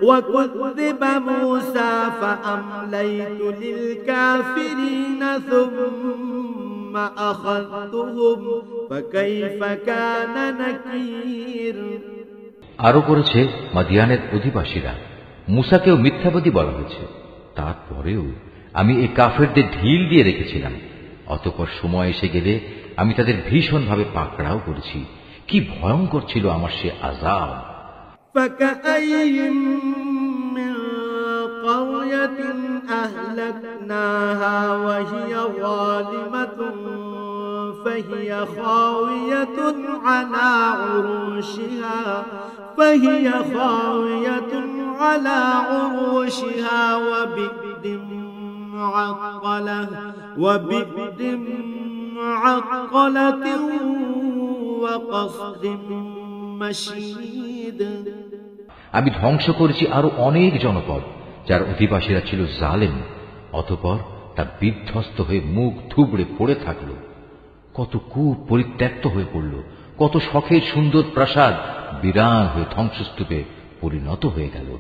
وَكُذِّبَ مُوسَى فَأَمْلَيْتُ لِلْكَافِرِينَ ثُمَّ أَخَذْتُهُمْ فَكَيْفَ كَانَ نَكِيرِ। আরো করেছে মাদিয়ানের অধিবাসীরা। মুসাকেও মিথ্যাবাদী বলা হয়েছে, তারপরেও আমি এই কাফেরদের ঢিল দিয়ে রেখেছিলাম। অতঃপর সময় এসে গেলে আমি তাদের ভীষণভাবে পাকড়াও করেছি। কি ভয়ঙ্কর ছিল আমার সে আযাব। فَكَأَيِّن مِّن قَرْيَةٍ أَهْلَكْنَاهَا وَهِيَ ظَالِمَةٌ فَهِيَ خَاوِيَةٌ عَلَى عُرُوشِهَا وَبِئْرٍ مُّعَطَّلَةٍ وَقَصْرٍ مَّشِيدٍ। আমি ধ্বংস করেছি আরো অনেক জনপদ যার অধিবাসীরা ছিল জালেম। অতঃপর তা বিধ্বস্ত হয়ে মুখ থুবড়ে পড়ে থাকল। কত কূপ পরিত্যক্ত হয়ে পড়ল, কত শখের সুন্দর প্রাসাদ বিরান হয়ে ধ্বংসস্তূপে পরিণত হয়ে গেল।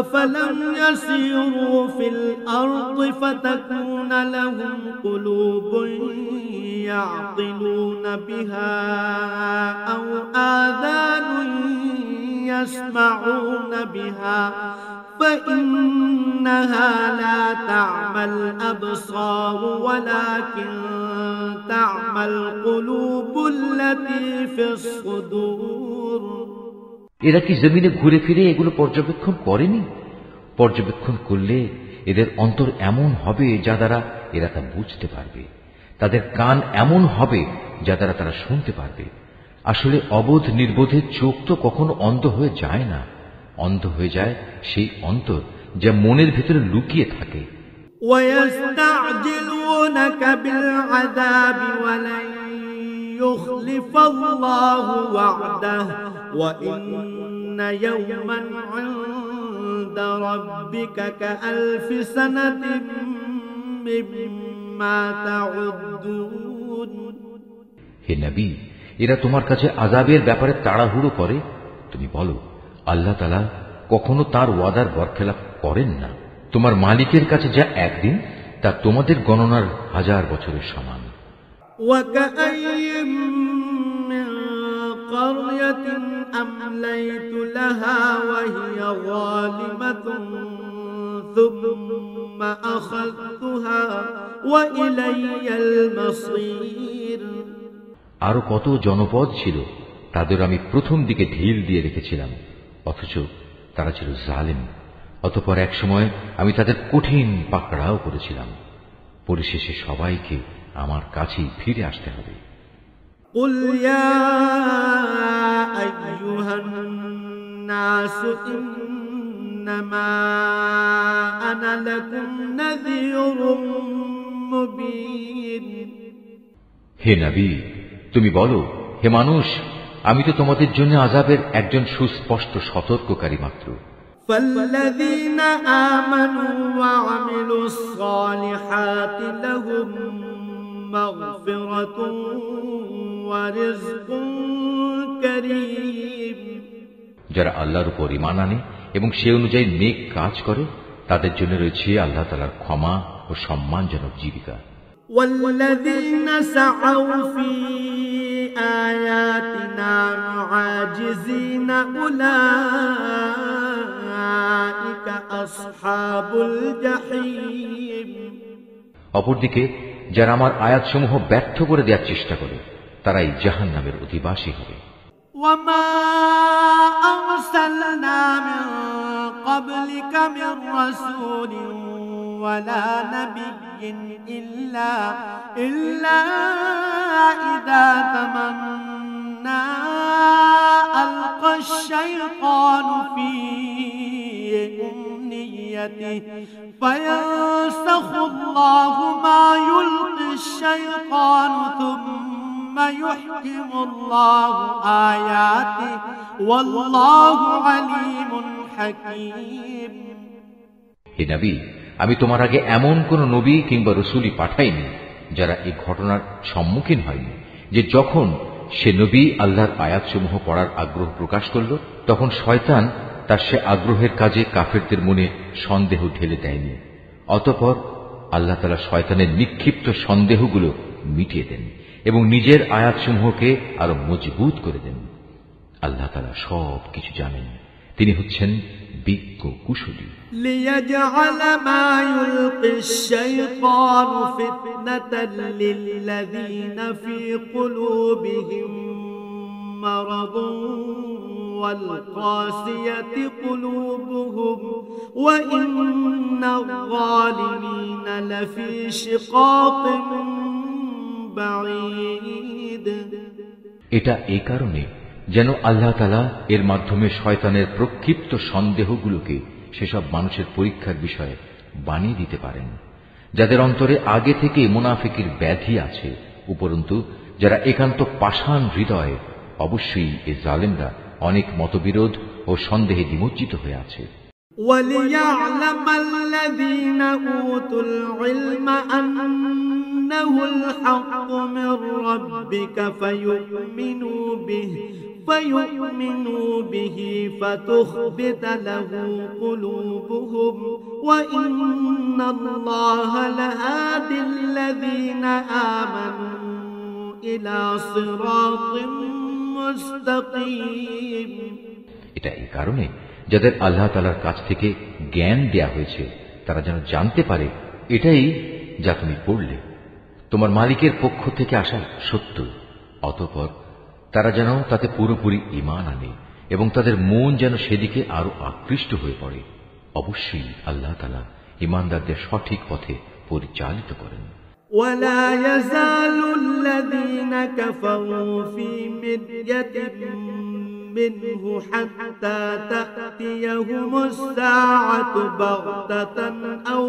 أَفَلَمْ يَسِيرُوا فِي الْأَرْضِ فَتَكُونَ لَهُمْ قُلُوبٌ يَعْقِلُونَ بِهَا أَوْ آذَانٌ يَسْمَعُونَ بِهَا فَإِنَّهَا لَا تَعْمَى الْأَبْصَارُ وَلَكِنْ تَعْمَى الْقُلُوبُ الَّتِي فِي الصُّدُورِ। এরা কি জমিনে ঘুরে ফিরে এগুলো পর্যবেক্ষণ করেনি? পর্যবেক্ষণ করলে এদের অন্তর এমন হবে যা দ্বারা এরা তা বুঝতে পারবে, তাদের কান এমন হবে যা দ্বারা তারা শুনতে পারবে। আসলে অবোধ নির্বোধের চোখ তো কখনো অন্ধ হয়ে যায় না, অন্ধ হয়ে যায় সেই অন্তর যা মনের ভেতরে লুকিয়ে থাকে। وَيَسْتَعْجِلُونَكَ بِالْعَذَابِ وَلَن يُخْلِفَ اللَّهُ وَعْدَهُ وَإِنَّ يَوْمًا عِندَ رَبِّكَ كَأَلْفِ سَنَةٍ مِّمَّا تَعُدُّونَ। হে নবী, এরা তোমার কাছে আযাবের ব্যাপারে তাড়াহুড়ো করে। তুমি বলো, আল্লাহ তাআলা কখনো তার ওয়াদার বরখেলাপ করেন না। তোমার মালিকের কাছে যা একদিন, তা তোমাদের গণনার 1000 বছরের সমান। وَكَأَيِّن مِّن قَرْيَةٍ أَمْلَيْتُ لَهَا وَهِيَ ظَالِمَةٌ ثُمَّ أَخَذْتُهَا وَإِلَيَّ الْمَصِيرُ। আরো কত জনপদ ছিল, তাদের আমি প্রথম দিকে ঢিল দিয়ে রেখেছিলাম, অথচ তারা ছিল জালিম। অতঃপর এক সময় আমি তাদের কঠিন পাকড়াও করেছিলাম। পরিশেষে সবাইকে আমার কাছেই ফিরে আসতে হবে। قُلْ يَا أَيُّهَا النَّاسُ إِنَّمَا أَنَا لَكُمْ نَذِيرٌ مُّبِينٌ। হে নবী, তুমি বলো, হে মানুষ, আমি তো তোমাদের জন্য আযাবের একজন সুস্পষ্ট সতর্ককারী মাত্র। فَالَّذِينَ آمَنُوا وَعَمِلُوا الصَّالِحَاتِ لَهُم مَّغْفِرَةٌ وَرِزْقٌ كَرِيمٌ। যারা আল্লাহর উপর ঈমান আনে এবং সে অনুযায়ী নেক কাজ করে, তাদের জন্য রয়েছে আল্লাহ তাআলার ক্ষমা ও সম্মানজনক জীবিকা। وَالَّذِينَ سَعَوْا فِي آيَاتِنَا مُعَاجِزِينَ أُولَٰئِكَ أصحاب الجحيم অপরদিকে যারা আমার আয়াতসমূহ ব্যর্থ করে দেওয়ার চেষ্টা করে তারাই জাহান্নামের অধিবাসী হবে। وما أرسلنا من قبلك من رسول ولا نبي إلا إذا تمنى ألقى الشيطان في أمنيته فينسخ الله ما يلقي الشيطان ثم يحكم الله آياته والله عليم حكيم। হে নবী, আমি তোমার আগে এমন কোন নবী কিংবা রসুলই পাঠাইনি যারা এই ঘটনার সম্মুখীন হয়নি যে যখন সে নবী আল্লাহর আয়াতসমূহ পড়ার আগ্রহ প্রকাশ করল তখন শয়তান তার সে আগ্রহের কাজে কাফেরদের মনে সন্দেহ ঢেলে দেয়নি। অতঃপর আল্লাহ তাআলা শয়তানের নিক্ষিপ্ত সন্দেহগুলো মিটিয়ে দেন এবং নিজের আয়াতসমূহকে আরো মজবুত করে দেন। আল্লাহ তাআলা সব কিছু জানেন, তিনি হচ্ছেন বিজ্ঞ কুশলী। ليجعل ما يلقي الشيطان فتنة للذين في قلوبهم مرض والقاسية قلوبهم وإن الظالمين لفي شقاق بعيد। এটা এই কারণে যেন আল্লাহ তাআলা এর মাধ্যমে শয়তানের প্রক্ষিপ্ত সন্দেহগুলোকে সেসব মানুষের পরীক্ষার বিষয়ে বানিয়ে দিতে পারেন যাদের অন্তরে আগে থেকে মুনাফিকের ব্যাধি আছে। উপরন্তু যারা একান্ত পাষাণ হৃদয়, অবশ্যই এই জালেমরা অনেক মতবিরোধ ও সন্দেহে নিমজ্জিত হয়ে আছে। وَلِيَعْلَمَ الَّذِينَ أُوتُوا الْعِلْمَ أَنَّهُ الْحَقُّ مِنْ رَبِّكَ فيؤمنوا به فتخبت له قلوبهم وإن الله لهادي الذين آمنوا إلى صراط مستقيم। এটা এই কারণে যাদের আল্লাহ তাআলার কাছ থেকে জ্ঞান দেয়া হয়েছে তারা যেন জানতে পারে এটাই যা তুমি পড়লে তোমার মালিকের পক্ষ থেকে আসা সত্য। অতঃপর তারা যেন তাতে পুরোপুরি ঈমান আনে এবং তাদের মন যেন সেদিকে আরো আকৃষ্ট হয়ে পড়ে। অবশ্যই আল্লাহ তাআলা ঈমানদারদের সঠিক পথে পরিচালিত করেন। ولا يزال الذين كفروا في مرية منه حتى تأتيهم الساعة بغتة أو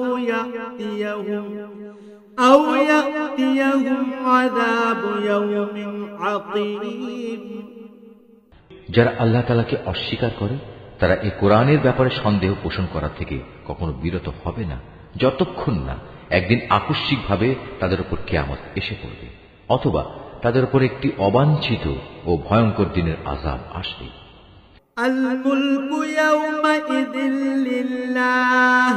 يأتيهم عذاب يوم عقيم। যারা আল্লাহ তাআলাকে অস্বীকার করে তারা এই কোরআনের ব্যাপারে সন্দেহ পোষণ করা থেকে কখনো বিরত হবে না যতক্ষণ না একদিন আকস্মিকভাবে তাদের উপর কিয়ামত এসে পড়বে অথবা তাদের উপর একটি অবাঞ্ছিত ও ভয়ঙ্কর দিনের আযাব আসবে। الملك يومئذ لله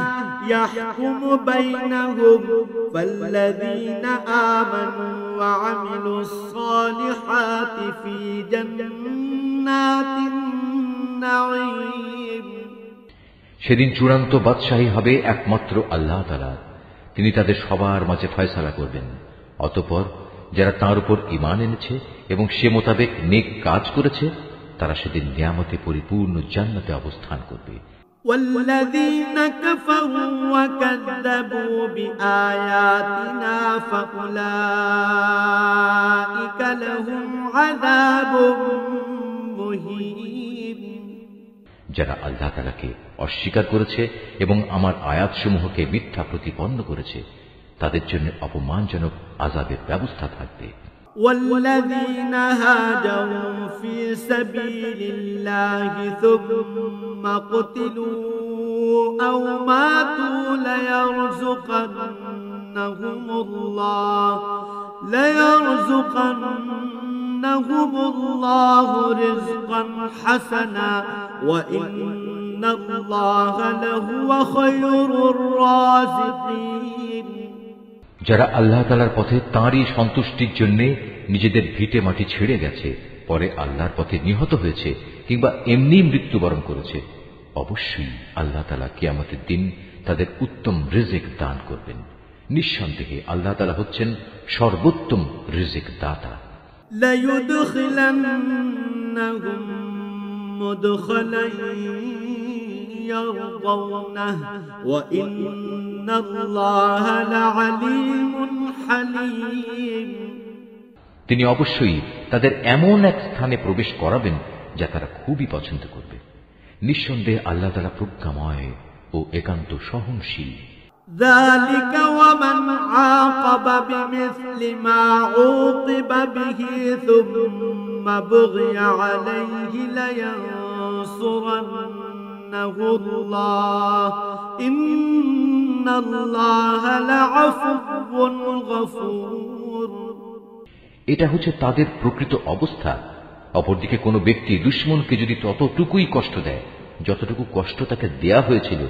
يحكم بينهم فالذين آمنوا وعملوا الصالحات في جنات النعيم। সেদিন চূড়ান্ত বাদশাহী হবে একমাত্র আল্লাহ তাআলা, তিনি তাদের সবার মাঝে ফয়সালা করবেন। অতঃপর যারা তাঁর উপর ঈমান এনেছে এবং সে মোতাবেক নেক কাজ করেছে তারা সেদিন নিয়ামতে পরিপূর্ণ জান্নাতে অবস্থান করবে। والذين كفروا وكذبوا بآياتنا فأولئك لهم عذاب مهين। যারা আল্লাহ তাআলাকে অস্বীকার করেছে এবং আমার আয়াতসমূহকে মিথ্যা প্রতিপন্ন করেছে তাদের জন্য অপমানজনক আযাবের ব্যবস্থা থাকবে। والذين هاجروا في سبيل الله ثم قتلوا أو ماتوا ليرزقنهم الله رزقا حسنا وإن الله لهو خير الرازقين। যারা আল্লাহ তাআলার পথে তাঁরই সন্তুষ্টির জন্য নিজেদের ভিটে মাটি ছেড়ে গেছে, পরে আল্লাহর পথে নিহত হয়েছে কিংবা এমনি মৃত্যুবরণ করেছে, অবশ্যই আল্লাহ তাআলা কিয়ামতের দিন তাদের উত্তম রিজিক দান করবেন। নিঃসন্দেহে আল্লাহ তাআলা হচ্ছেন সর্বোত্তম রিজিক দাতা। ليدخلنهم مدخلا يرضونه وإن الله لعليم حليم। তিনি অবশ্যই তাদের এমন এক স্থানে প্রবেশ করাবেন যা তারা খুবই পছন্দ করবে। নিঃসন্দেহে আল্লাহ তাআলা প্রজ্ঞাময় ও একান্ত সহনশীল। ذلك ومن عاقب بمثل ما عوقب به ثم بغي عليه لينصرنه الله إن الله لعفو غفور। এটা হচ্ছে তাদের প্রকৃত অবস্থা। অপরদিকে কোনো ব্যক্তি দুশমনকে যদি ততটুকুই কষ্ট দেয় যতটুকু কষ্ট তাকে দেয়া হয়েছিল,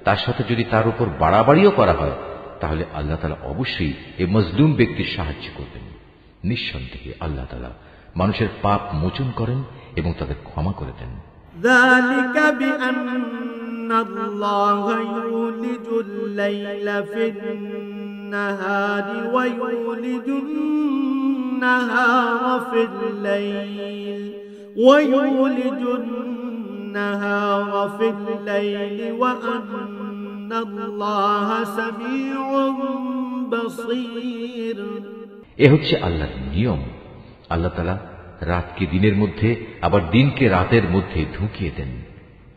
তার সাথে যদি তার উপর বাড়াবাড়িও করা হয়, তাহলে আল্লাহ তাআলা অবশ্যই এই মজলুম ব্যক্তির সাহায্য করবেন। নিঃসন্দেহে আল্লাহ তাআলা মানুষের পাপ মোচন করেন এবং তাদের ক্ষমা করে দেন। ذلك بأن الله يولج الليل في النهار ويولج النهار في الليل ويولج النهار في الليل وأن الله سميع بصير। এ হচ্ছে আল্লাহর নিয়ম। আল্লাহ তাআলা রাতকে দিনের মধ্যে আবার দিনকে রাতের মধ্যে ঢুকিয়ে দেন।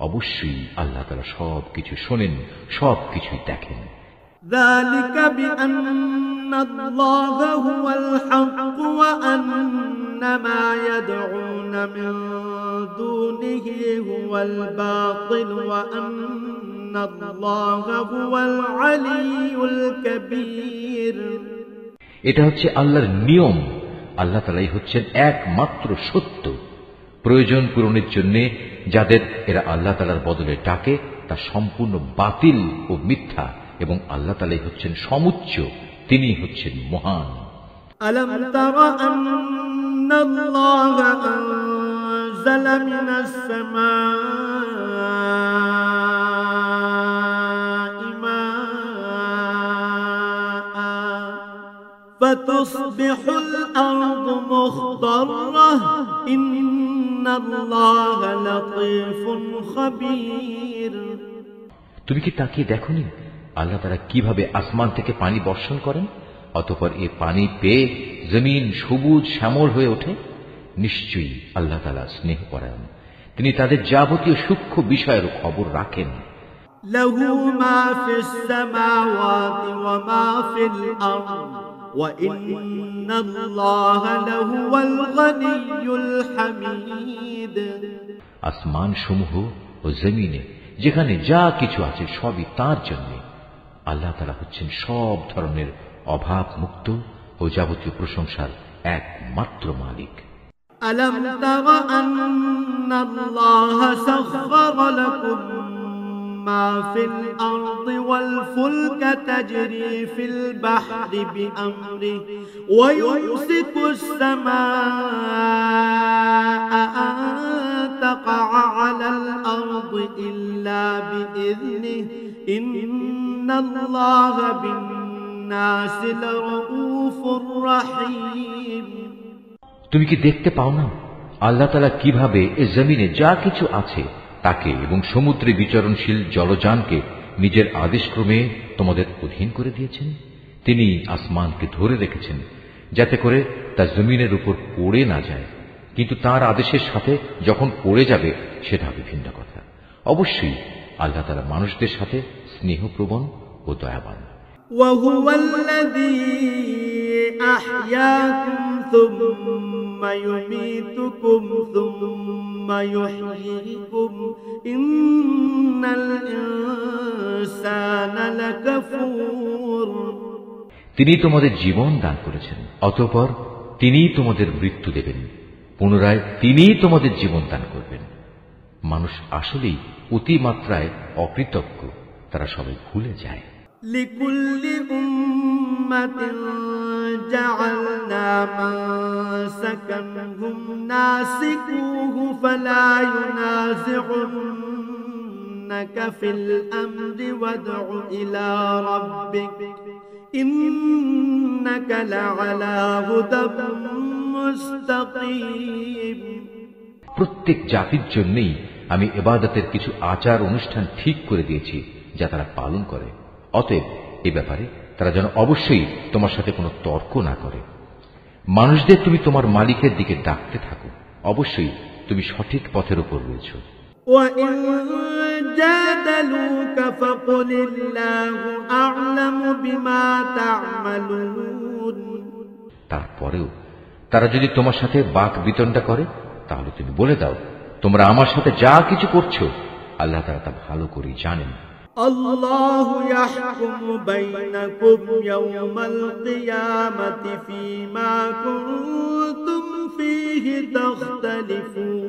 অবশ্যই আল্লাহ তাআলা সবকিছু শোনেন, সবকিছুই দেখেন। ذلك بأن الله هو الحق وأن ما يدعون من دونه هو الباطل وأن الله هو العلي الكبير। এটা হচ্ছে আল্লাহর নিয়ম। আল্লাহ তাআলাই হচ্ছেন একমাত্র সত্য। প্রয়োজন পূরণের জন্য যাদের এরা আল্লাহ তাআলার বদলে ডাকে তা সম্পূর্ণ বাতিল ও মিথ্যা, এবং আল্লাহ তাআলাই হচ্ছেন সমুচ্চ, তিনি হচ্ছেন মহান। ألم تر أن الله أنزل من السماء ماء فتصبح الأرض مخضرة إن الله لطيف خبير। তুমি কি তাকিয়ে দেখোনি আল্লাহ তাআলা কিভাবে আসমান থেকে পানি বর্ষণ করেন, অতঃপর এই পানি পেয়ে জমিন সবুজ শ্যামল হয়ে ওঠে? নিশ্চয়ই আল্লাহ তাআলা স্নেহপরায়ণ, তিনি তাদের যাবতীয় সূক্ষ্ম বিষয়ের খবর রাখেন। লাহু মা ফিস সামাওয়াতি ওয়া মা ফিল আরদ ওয়া ইন্নাল্লাহা লাহুয়াল গনিয়্যুল হামিদ। আসমান সমূহ ও জমিনে যেখানে যা কিছু আছে সবই তার জন্য। আল্লাহ তাআলা হচ্ছেন সব ধরনের অভাব মুক্ত ও যাবতীয় প্রশংসার একমাত্র মালিক। আলম তারা আন্নাল্লাহা সাখখারা লাকুম মা ফিল আরদি ওয়াল ফুলকা তাজরি ফিল বাহরি বিআমরিহি ওয়া ইউমসিকুস সামাআ আন তাকাআ আলাল আরদি ইল্লা বিইذনিহি ইন্নাল্লাহা বিন-নাসি লারউফুর রাহিম। তুমি কি দেখতে পাও না আল্লাহ তাআলা কিভাবে এই জমিনে যা কিছু আছে তাকে এবং সমুদ্রে বিচরণশীল জলযানকে নিজের আদেশক্রমে তোমাদের অধীন করে দিয়েছেন? তিনি আসমানকে ধরে রেখেছেন যাতে করে তা জমিনের উপর পড়ে না যায়, কিন্তু তার আদেশের সাথে যখন পড়ে যাবে সেটা হবে ভিন্ন কথা। অবশ্যই আল্লাহ তাআলা মানুষদের সাথে স্নেহপ্রবণ ও দয়াবান। وهو الذي أحياكم ثم يميتكم ثم يحييكم إن الإنسان لكفور। তিনি তোমাদের জীবন দান করেছেন, অতঃপর তিনি তোমাদের মৃত্যু দেবেন, পুনরায় তিনি তোমাদের জীবন দান করবেন। মানুষ আসলেই অতিমাত্রায় অকৃতজ্ঞ, তারা সবাই ভুলে যায়। لكل أمة جعلنا منسكا هم ناسكوه فلا ينازعنك يفتنونك في الأمر وادع إلى ربك إنك لعلى هدى مستقيم। প্রত্যেক জাতির জন্যই আমি ইবাদতের কিছু আচার অনুষ্ঠান ঠিক করে দিয়েছি যা তারা পালন করে। অতএব এ ব্যাপারে তারা যেন অবশ্যই তোমার সাথে কোনো তর্ক না করে। মানুষদের তুমি তোমার মালিকের দিকে ডাকতে থাকো, অবশ্যই তুমি সঠিক পথের উপর রয়েছ। وَإِن جَادَلُوكَ فَقُلِ اللَّهُ أَعْلَمُ بِمَا تَعْمَلُونَ। তারপরেও তারা যদি তোমার সাথে বাক বিতণ্ডা করে তাহলে তুমি বলে দাও, তোমরা আমার সাথে যা কিছু করছো আল্লাহ তাআলা তা ভালো করেই জানেন। আল্লাহু ইয়াহকুমু বাইনাকুম ইয়াওমাল কিয়ামাতি ফীমা কুনতুম ফীহি তাখতালিফুন।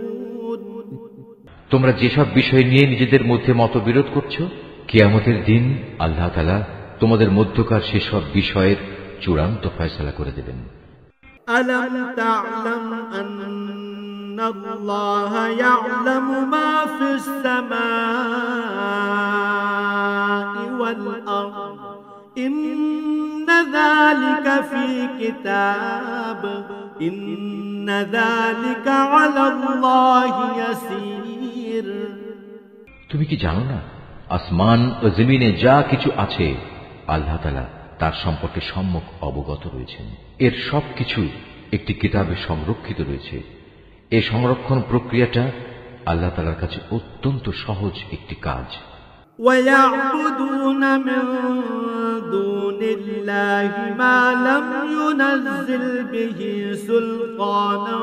তোমরা যেসব বিষয় নিয়ে নিজেদের মধ্যে মতবিরোধ করছো, কিয়ামতের দিন আল্লাহ তাআলা তোমাদের মধ্যকার সেসব বিষয়ের চূড়ান্ত ফয়সালা করে দেবেন। আলাম তা'লাম আন্নাল্লাহা ইয়া'লামু মা ফিস সামাই ওয়াল আরদ ইন্না যালিকা ফী কিতাব ইন্না যালিকা আলাল্লাহি ইয়াসীর। তুমি কি জানো না, আসমান ও জমিনে যা কিছু আছে আল্লাহ তাআলা তার সম্পর্কে সম্যক অবগত রয়েছেন। এর সবকিছু একটি কিতাবে সংরক্ষিত রয়েছে। এই সংরক্ষণ প্রক্রিয়াটা আল্লাহ তাআলার কাছে অত্যন্ত সহজ একটি কাজ। وَيَعْبُدُونَ مِن دُونِ اللَّهِ مَا لَمْ يُنَزِّلْ بِهِ سُلْطَانًا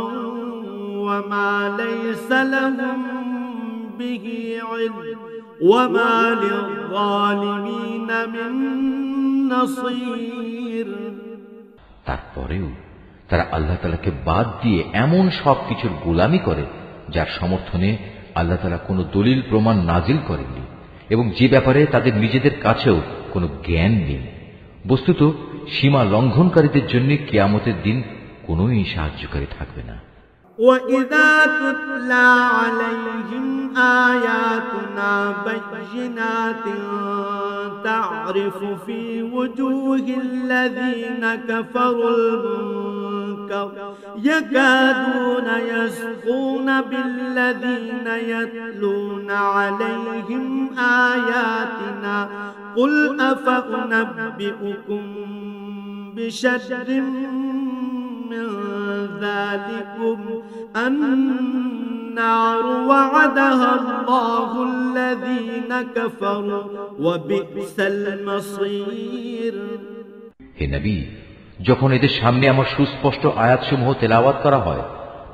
وَمَا لَيْسَ لَهُم بِهِ عِلْمٌ وَمَا لِلظَّالِمِينَ مِن نَصِيرٍ। তারপরেও তারা আল্লাহ তাআলাকে বাদ দিয়ে এমন সব কিছুর গোলামি করে যার সমর্থনে আল্লাহ তাআলা কোনো দলিল প্রমাণ নাজিল করেননি এবং যে ব্যাপারে তাদের নিজেদের কাছেও কোনো জ্ঞান নেই। বস্তুত সীমা লঙ্ঘনকারীদের জন্য কিয়ামতের দিন কোনোই সাহায্যকারী থাকবে না। وَإِذَا تُتْلَى عَلَيْهِمْ آيَاتُنَا بَيِّنَاتٍ تَعْرِفُ فِي وُجُوهِ الَّذِينَ كَفَرُوا الْمُنكَرَ يَكَادُونَ يَسْطُونَ بِالَّذِينَ يَتْلُونَ عَلَيْهِمْ آيَاتِنَا قُلْ أَفَأُنَبِّئُكُم بِشَرٍّ مِّن ذَلِكُمْ النَّارُ وَعَدَهَا اللَّهُ الَّذِينَ كَفَرُوا وَبِئْسَ الْمَصِيرُ। হে নবী, যখন এদের সামনে আমার সুস্পষ্ট আয়াতসমূহ তেলাওয়াত করা হয়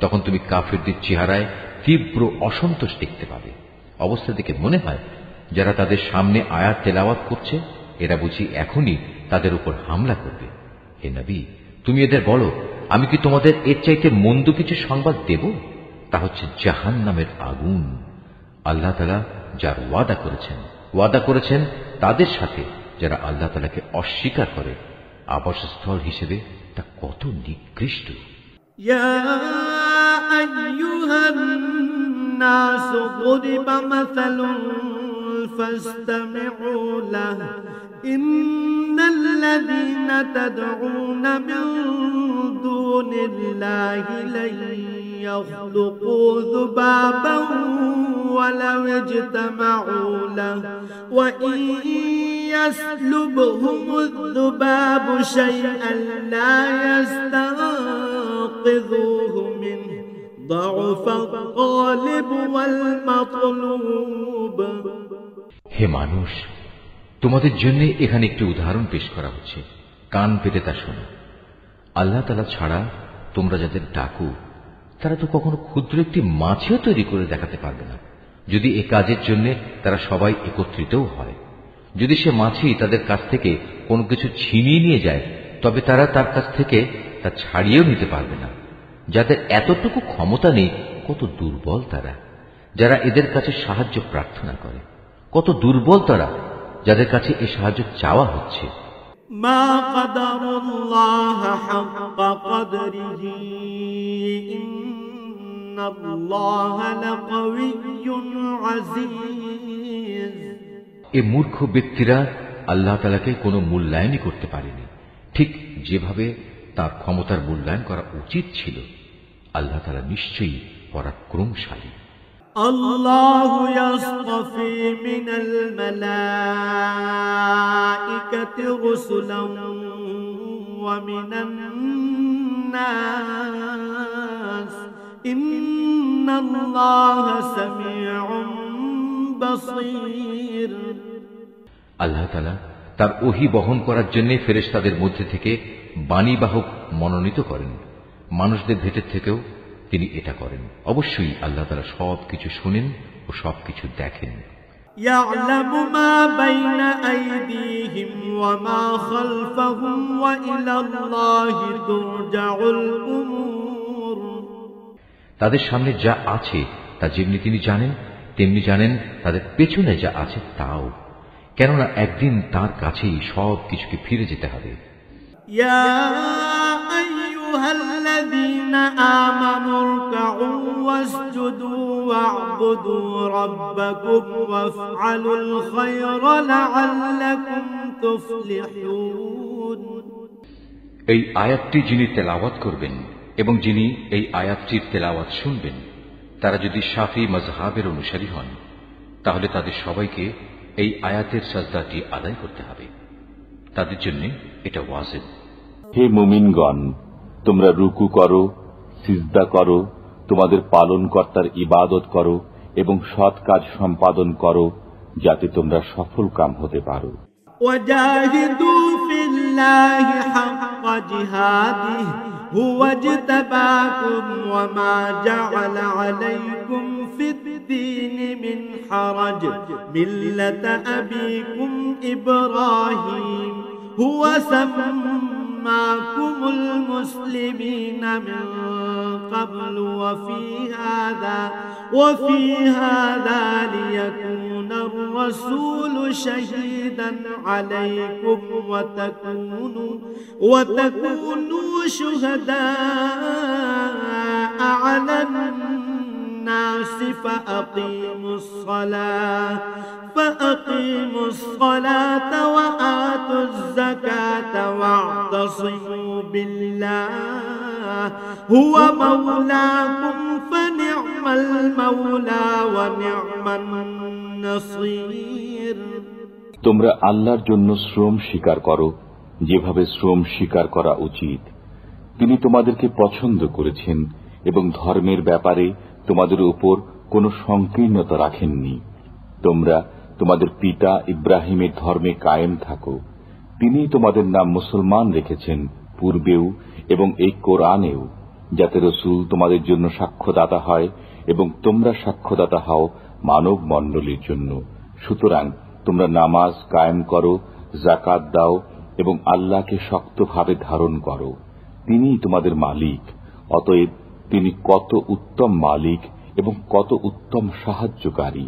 তখন তুমি কাফিরদের চেহারায় তীব্র অসন্তোষ দেখতে পাবে। অবস্থা দেখে মনে হয় যারা তাদের সামনে আয়াত তেলাওয়াত করছে এরা বুঝি এখনই তাদের উপর হামলা করবে। হে নবী, তুমি এদের বলো, আমি কি তোমাদের এর চাইতে মন্দ কিছু সংবাদ দেব? তা হচ্ছে জাহান্নামের আগুন। আল্লাহ তাআলা যার ওয়াদা করেছেন তাদের সাথে যারা আল্লাহ তাআলাকে অস্বীকার করে, আবাসস্থল হিসেবে তা কত নিকৃষ্ট। ইয়া আইয়ুহান নাস গুরিবা মাসালুন ফাসতামিউ লাহু ইন্নাল্লাযীনা তাদউনা মিন দুনিল্লাহি লা ইয়াখলুকু যুবাবান ওয়ালাউ ইজতামাউ লাহু ওয়া ইন ইয়াসলুবহুমুয যুবাবু শাইআন লা ইয়াস্তানকিযুহু মিনহু ضعفَ الطالب والمطلوب। হে মানুষ, তোমাদের জন্য এখানে একটি উদাহরণ পেশ করা হচ্ছে, কান পেতে তা শোনো। আল্লাহ তাআলা ছাড়া তোমরা যাদের ডাকো তারা তো কখনো ক্ষুদ্র একটি মাছও তৈরি করে দেখাতে পারবে না, যদি এ কাজের জন্য তারা সবাই একত্রিতও হয়। যদি সে মাছি তাদের কাছ থেকে কোনো কিছু ছিনিয়ে নিয়ে যায় তবে তারা তার কাছ থেকে তা ছাড়িয়েও নিতে পারবে না। যাদের এতটুকু ক্ষমতা নেই কত দুর্বল তারা, যারা এদের কাছে সাহায্য প্রার্থনা করে, কত দুর্বল তারা যাদের কাছে এই সাহায্য চাওয়া হচ্ছে। মা কাদারুল্লাহ হাক্কা কদরিহি الله لقوي عزيز এ মূর্খ ব্যক্তিরা আল্লাহ তাআলাকে কোনো মূল্যায়নই করতে পারেনি, ঠিক যেভাবে তার ক্ষমতার মূল্যায়ন করা উচিত ছিল। আল্লাহ তাআলা নিশ্চয়ই পরাক্রমশালী। الله يصطفي من الملائكة رسلا ومن الناس إن الله سميع بصير আল্লাহ তাআলা তার ওহী বহন করার জন্য ফেরেশতাদের মধ্যে থেকে বাণীবাহক মনোনীত করেন, মানুষদের ভেতর থেকেও তিনি এটা করেন। অবশ্যই আল্লাহ তাআলা সবকিছু শুনেন ও সবকিছু দেখেন। يعلم ما بين أيديهم وما خلفهم وإلى الله ترجع الأمور তাদের সামনে যা আছে তা যেমনি তিনি জানেন, তেমনি জানেন তাদের পেছনে যা আছে তাও, কেননা একদিন তার কাছেই সব কিছুকে ফিরে যেতে হবে। يا أيها الذين آمنوا اركعوا واسجدوا واعبدوا ربكم وافعلوا الخير لعلكم تفلحون এই আয়াতটি যিনি তেলাওয়াত করবেন এবং যিনি এই আয়াতটির তেলাওয়াত শুনবেন, তারা যদি শাফি মাযহাবের অনুসারী হন, তাহলে তাদের সবাইকে এই আয়াতের সাজদাটি আদায় করতে হবে। তাদের জন্য এটা ওয়াজিব। হে মুমিনগণ, তোমরা রুকু করো, সিজদা করো, তোমাদের পালনকর্তার ইবাদত করো এবং সৎ কাজ সম্পাদন করো, যাতে তোমরা সফল কাম হতে পারো। وجاهدوا في الله حق جهاده هو اجتباكم وما جعل عليكم في الدين من حرج ملة أبيكم إبراهيم هو سماكم المسلمين من قبل وفي هذا ليكون الرسول شهيدا عليكم وتكونوا شهداء على الناس فأقيموا الصلاة وآتوا الزكاة واعتصموا بالله هو مولاكم فنعم المولى ونعم النصير তোমরা আল্লাহর জন্য শ্রম স্বীকার করো, যেভাবে শ্রম স্বীকার করা উচিত। তিনি তোমাদেরকে পছন্দ করেছেন এবং ধর্মের ব্যাপারে তোমাদের উপর কোনো সংকীর্ণতা রাখেননি। তোমরা তোমাদের পিতা ইব্রাহিমের ধর্মে কায়েম থাকো। তিনি তোমাদের নাম মুসলমান রেখেছেন পূর্বেও এবং এই কোরআনেও, যাতে রসুল তোমাদের জন্য সাক্ষ্যদাতা হয় এবং তোমরা সাক্ষ্যদাতা হও মানব মণ্ডলীর জন্য। সুতরাং তোমরা নামাজ কায়েম করো, যাকাত দাও এবং আল্লাহকে শক্তভাবে ধারণ করো। তিনিই তোমাদের মালিক, অতএব তিনি কত উত্তম মালিক এবং কত উত্তম সাহায্যকারী।